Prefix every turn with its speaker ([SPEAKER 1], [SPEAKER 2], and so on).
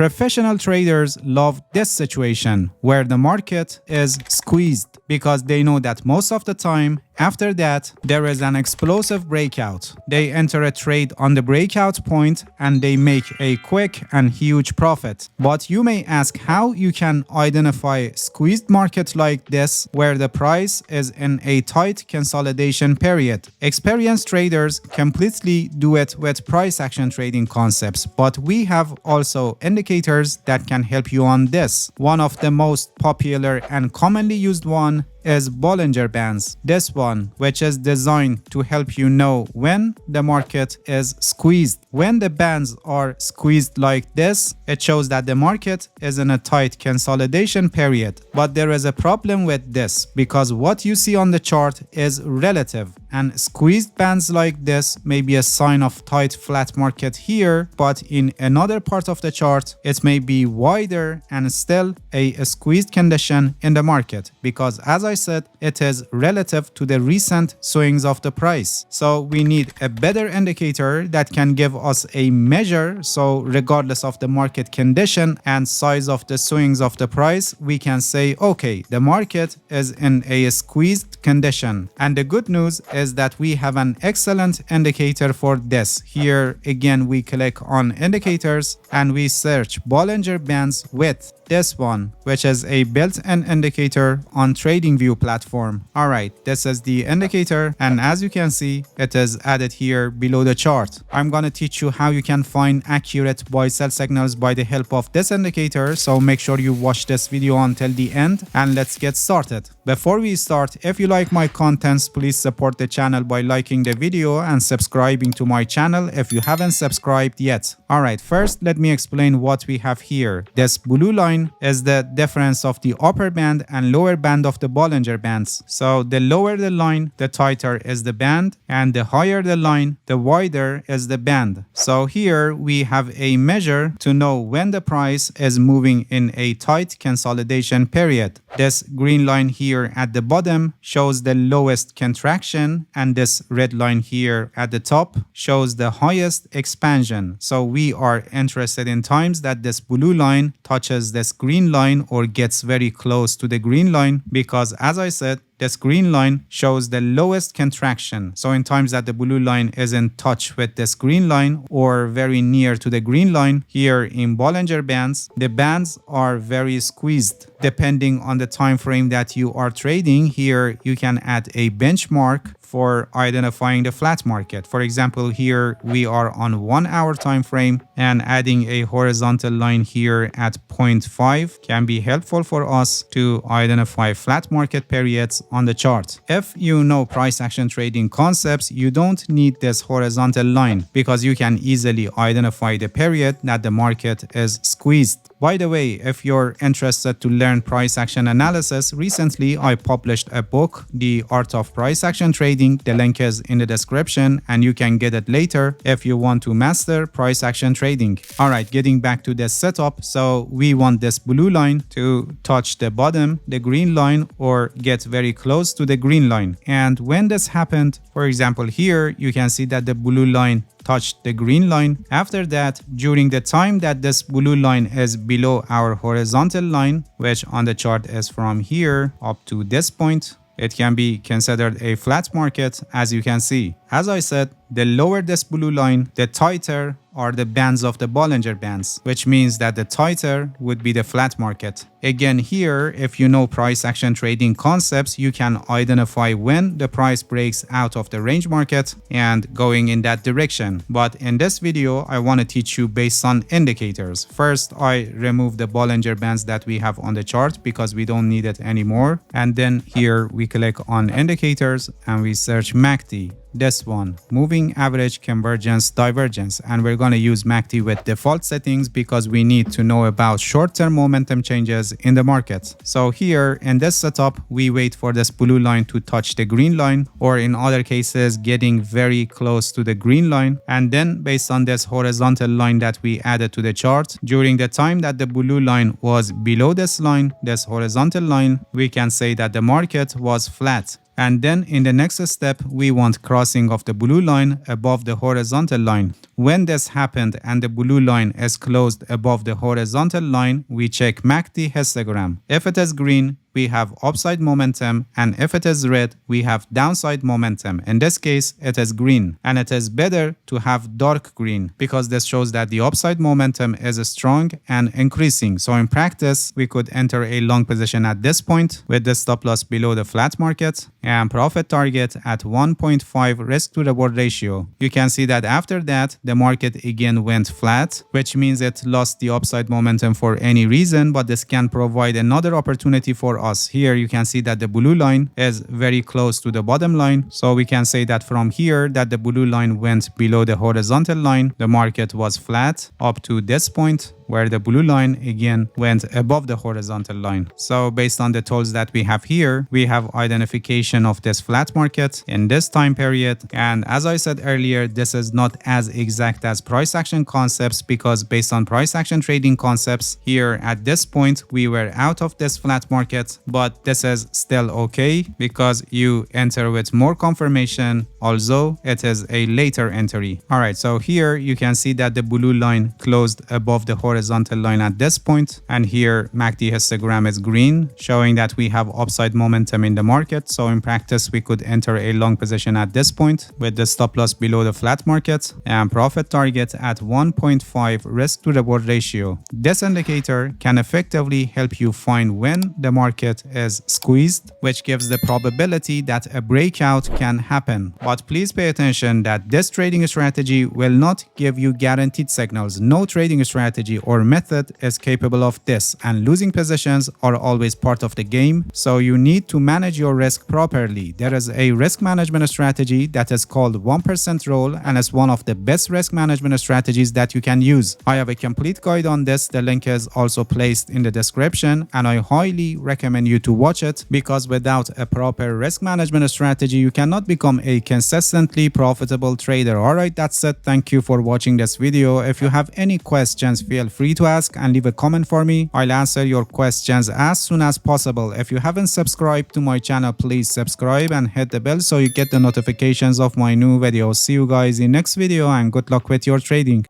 [SPEAKER 1] Professional traders love this situation where the market is squeezed because they know that most of the time after that there is an explosive breakout. They enter a trade on the breakout point and they make a quick and huge profit. But you may ask how you can identify squeezed market like this where the price is in a tight consolidation period. Experienced traders completely do it with price action trading concepts, but we have also indicators that can help you on this. One of the most popular and commonly used one is Bollinger Bands. This one, which is designed to help you know when the market is squeezed. When the bands are squeezed like this, it shows that the market is in a tight consolidation period. But there is a problem with this because what you see on the chart is relative, and squeezed bands like this may be a sign of tight flat market here, but in another part of the chart it may be wider and still a squeezed condition in the market, because as I said, it is relative to the recent swings of the price. So we need a better indicator that can give us a measure, so regardless of the market condition and size of the swings of the price, we can say, okay, the market is in a squeezed condition. And the good news is that we have an excellent indicator for this. Here again we click on indicators and we search Bollinger Bands with this one, which is a built-in indicator on TradingView platform. Alright, this is the indicator, and as you can see, it is added here below the chart. I'm gonna teach you how you can find accurate buy-sell signals by the help of this indicator, so make sure you watch this video until the end, and let's get started. Before we start, if you like my contents, please support the channel by liking the video and subscribing to my channel if you haven't subscribed yet. Alright, first let me explain what we have here. This blue line is the difference of the upper band and lower band of the Bollinger Bands. So the lower the line, the tighter is the band, and the higher the line, the wider is the band. So here we have a measure to know when the price is moving in a tight consolidation period. This green line here at the bottom shows the lowest contraction, and this red line here at the top shows the highest expansion. So we are interested in times that this blue line touches this green line or gets very close to the green line, because as I said, this green line shows the lowest contraction. So in times that the blue line is in touch with this green line or very near to the green line, here in Bollinger Bands, the bands are very squeezed. Depending on the time frame that you are trading, here you can add a benchmark for identifying the flat market. For example, here we are on 1 hour time frame, and adding a horizontal line here at 0.5 can be helpful for us to identify flat market periods on the chart. If you know price action trading concepts, you don't need this horizontal line because you can easily identify the period that the market is squeezed. By the way, if you're interested to learn price action analysis, recently I published a book, The Art of Price Action Trading. The link is in the description and you can get it later if you want to master price action trading. Alright, getting back to this setup. So we want this blue line to touch the bottom, the green line, or get very close to the green line. And when this happened, for example here, you can see that the blue line touched the green line. After that, during the time that this blue line is below our horizontal line, which on the chart is from here up to this point, it can be considered a flat market, as you can see. As I said, the lower this blue line, the tighter are the bands of the Bollinger Bands, which means that the tighter would be the flat market. Again here, if you know price action trading concepts, you can identify when the price breaks out of the range market and going in that direction. But in this video, I want to teach you based on indicators. First, I remove the Bollinger Bands that we have on the chart because we don't need it anymore. And then here we click on indicators and we search MACD. This one, moving average convergence divergence, and we're going to use MACD with default settings because we need to know about short-term momentum changes in the market. So here in this setup, we wait for this blue line to touch the green line, or in other cases getting very close to the green line, and then based on this horizontal line that we added to the chart, during the time that the blue line was below this line, this horizontal line, we can say that the market was flat. And then in the next step, we want crossing of the blue line above the horizontal line. When this happened and the blue line is closed above the horizontal line, we check MACD histogram. If it is green, we have upside momentum, and if it is red, we have downside momentum. In this case, it is green, and it is better to have dark green because this shows that the upside momentum is strong and increasing. So in practice, we could enter a long position at this point with the stop loss below the flat market and profit target at 1.5 risk to reward ratio. You can see that after that, the market again went flat, which means it lost the upside momentum for any reason, but this can provide another opportunity for us. Here you can see that the blue line is very close to the bottom line, so we can say that from here that the blue line went below the horizontal line. The market was flat up to this point, where the blue line again went above the horizontal line. So based on the tools that we have here, we have identification of this flat market in this time period. And as I said earlier, this is not as exact as price action concepts, because based on price action trading concepts, here at this point we were out of this flat market, but this is still okay because you enter with more confirmation, although it is a later entry. All right, so here you can see that the blue line closed above the horizontal line at this point, and here MACD histogram is green, showing that we have upside momentum in the market. So in practice, we could enter a long position at this point with the stop loss below the flat market and profit target at 1.5 risk to reward ratio. This indicator can effectively help you find when the market is squeezed, which gives the probability that a breakout can happen. But please pay attention that this trading strategy will not give you guaranteed signals. No trading strategy or method is capable of this, and losing positions are always part of the game, so you need to manage your risk properly. There is a risk management strategy that is called 1% rule, and it's one of the best risk management strategies that you can use. I have a complete guide on this. The link is also placed in the description, and I highly recommend you to watch it, because without a proper risk management strategy, you cannot become a consistently profitable trader. Alright, that's it. Thank you for watching this video. If you have any questions, feel free to ask and leave a comment for me. I'll answer your questions as soon as possible. If you haven't subscribed to my channel, please subscribe and hit the bell so you get the notifications of my new videos. See you guys in next video, and good luck with your trading.